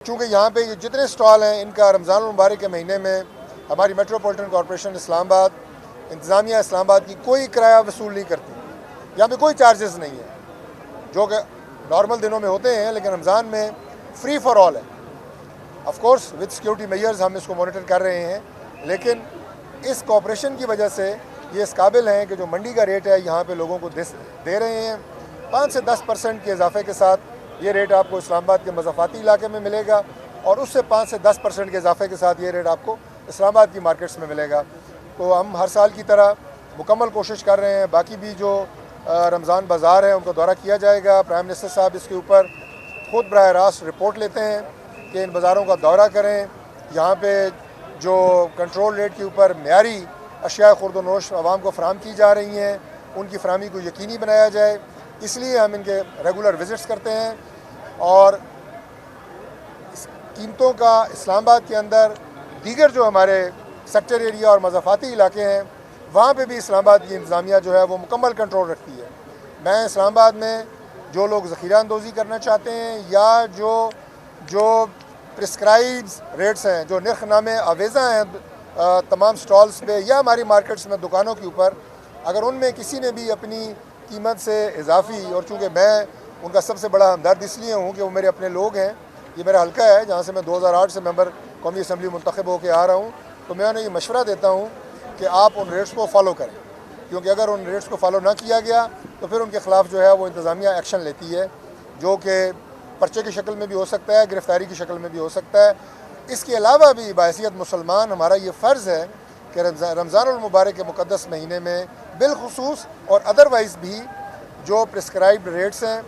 चूँकि यहाँ पे जितने स्टॉल हैं इनका रमज़ान मुबारक के महीने में हमारी मेट्रोपॉलिटन कॉरपोरेशन इस्लामाबाद इंतज़ामिया इस्लामाबाद की कोई किराया वसूल नहीं करती। यहाँ पे कोई चार्जेस नहीं है जो कि नॉर्मल दिनों में होते हैं, लेकिन रमज़ान में फ्री फॉर ऑल है। Of course with security measures हम इसको मॉनिटर कर रहे हैं, लेकिन इस कॉरपोरेशन की वजह से ये इस काबिल हैं कि जो मंडी का रेट है यहाँ पे लोगों को दे रहे हैं। 5 से 10% के इजाफे के साथ ये रेट आपको इस्लामाबाद के मज़ाफ़ाती इलाके में मिलेगा और उससे 5 से 10% के इजाफे के साथ ये रेट आपको इस्लामाबाद की मार्केट्स में मिलेगा। तो हम हर साल की तरह मुकम्मल कोशिश कर रहे हैं। बाकी भी जो रमज़ान बाज़ार है उनका दौरा किया जाएगा। प्राइम मिनिस्टर साहब इसके ऊपर ख़ुद बराह रास्त रिपोर्ट लेते हैं कि इन बाज़ारों का दौरा करें। यहाँ पे जो कंट्रोल रेट के ऊपर मयारी अशिया खुर्द-ओ-नोश आवाम को फ़राहम की जा रही हैं, उनकी फ़राहमी को यकीनी बनाया जाए, इसलिए हम इनके रेगुलर विज़िट्स करते हैं। और कीमतों का इस्लामाबाद के अंदर दीगर जो हमारे सेक्टर एरिया और मज़ाफ़ाती इलाके हैं वहाँ पे भी इस्लामाबाद की इंतज़ामिया जो है वो मुकम्मल कंट्रोल रखती है। मैं इस्लामाबाद में जो लोग ज़ख़ीरा अंदोज़ी करना चाहते हैं या जो प्रिस्क्राइब्स रेट्स हैं, जो निर्खनामे आवेज़ा हैं तमाम स्टॉल्स पे या हमारी मार्केट्स में दुकानों के ऊपर, अगर उनमें किसी ने भी अपनी कीमत से इजाफ़ी, और चूँकि मैं उनका सबसे बड़ा हमदर्द इसलिए हूँ कि वो मेरे अपने लोग हैं, ये मेरा हल्का है जहाँ से मैं 2008 से मेंबर कौमी असम्बली मुंतखब होकर आ रहा हूँ, तो मैं उन्हें ये मशवरा देता हूँ कि आप उन रेट्स को फॉलो करें, क्योंकि अगर उन रेट्स को फॉलो ना किया गया तो फिर उनके ख़िलाफ़ जो है वो इंतज़ामिया एक्शन लेती है, जो कि पर्चे की शक्ल में भी हो सकता है, गिरफ़्तारी की शक्ल में भी हो सकता है। इसके अलावा भी बाहैसियत मुसलमान हमारा ये फ़र्ज़ है कि रमज़ानुल मुबारक के मुक़द्दस महीने में बिलख़ुसूस और अदरवाइज़ भी जो प्रिस्क्राइब्ड रेट्स हैं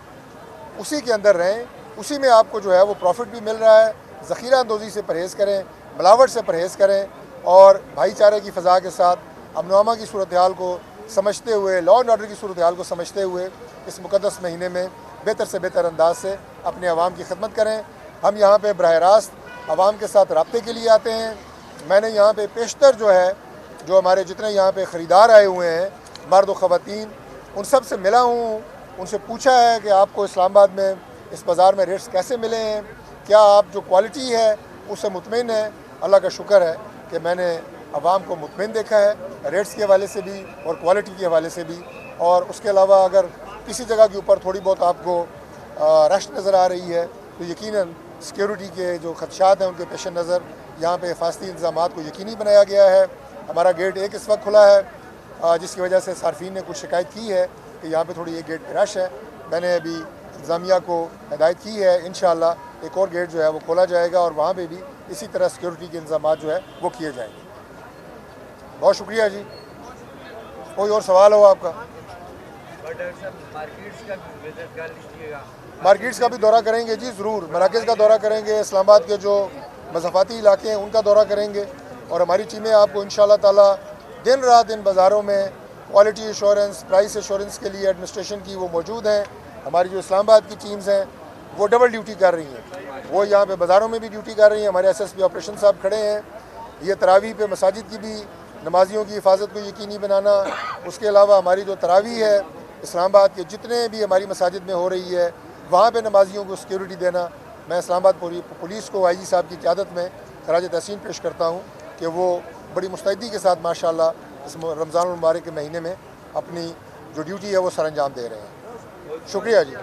उसी के अंदर रहें, उसी में आपको जो है वो प्रॉफिट भी मिल रहा है। ज़ख़ीरा अंदोज़ी से परहेज़ करें, मिलावट से परहेज़ करें और भाईचारे की फ़ज़ा के साथ अमन-ओ-अमान की सूरत हाल को समझते हुए, लॉ एंड ऑर्डर की सूरत हाल को समझते हुए इस मुक़द्दस महीने में बेहतर से बेहतर अंदाज से अपने अवाम की खिदमत करें। हम यहाँ पे बराह रास्त अवाम के साथ रब्ते के लिए आते हैं। मैंने यहाँ पे पेशतर जो है, जो हमारे जितने यहाँ पे ख़रीदार आए हुए हैं, मर्द व ख़वातीन, उन सब से मिला हूँ, उनसे पूछा है कि आपको इस्लामाबाद में इस बाज़ार में रेट्स कैसे मिले हैं, क्या आप जो क्वालिटी है उससे मुतमिन है। अल्लाह का शुक्र है कि मैंने अवाम को मुतमिन देखा है, रेट्स के हवाले से भी और क्वालिटी के हवाले से भी। और उसके अलावा अगर किसी जगह के ऊपर थोड़ी बहुत आपको रश नज़र आ रही है तो यकीनन सिक्योरिटी के जो खदशात हैं उनके पेश नज़र यहाँ पे हिफाजती इंतज़ाम को यकीनी बनाया गया है। हमारा गेट 1 इस वक्त खुला है, जिसकी वजह से सार्फिन ने कुछ शिकायत की है कि यहाँ पे थोड़ी एक गेट पे रश है। मैंने अभी इंतज़ामिया को हिदायत की है, इंशाअल्लाह एक और गेट जो है वो खोला जाएगा और वहाँ पे भी इसी तरह सिक्योरिटी के इंतज़ाम जो है वो किए जाएंगे। बहुत शुक्रिया जी। कोई और सवाल हो आपका? मार्केट्स का भी दौरा करेंगे जी, ज़रूर। मराकज़ का दौरा करेंगे, इस्लामाबाद के जो मज़ाफ़ाती इलाके हैं उनका दौरा करेंगे और हमारी टीमें आपको इंशाअल्लाह ताला दिन रात इन बाज़ारों में क्वालिटी एश्योरेंस, प्राइस एश्योरेंस के लिए एडमिनिस्ट्रेशन की वो मौजूद हैं। हमारी जो इस्लामाबाद की टीम्स हैं वो डबल ड्यूटी कर रही हैं, वो यहाँ पे बाज़ारों में भी ड्यूटी कर रही हैं। हमारे SSP ऑपरेशन साहब खड़े हैं। ये तरावी पे मसाजिद की भी नमाजियों की हिफाजत को यकीनी बनाना, उसके अलावा हमारी जो तरावी है इस्लामाबाद के जितने भी हमारी मसाजिद में हो रही है वहाँ पे नमाजियों को सिक्योरिटी देना। मैं इस्लामाबाद पुलिस को IG साहब की क़यादत में खराज तहसीन पेश करता हूँ कि वो बड़ी मुस्तैदी के साथ माशाअल्लाह इस रमज़ान मुबारक के महीने में अपनी जो ड्यूटी है वो सर अंजाम दे रहे हैं। शुक्रिया जी।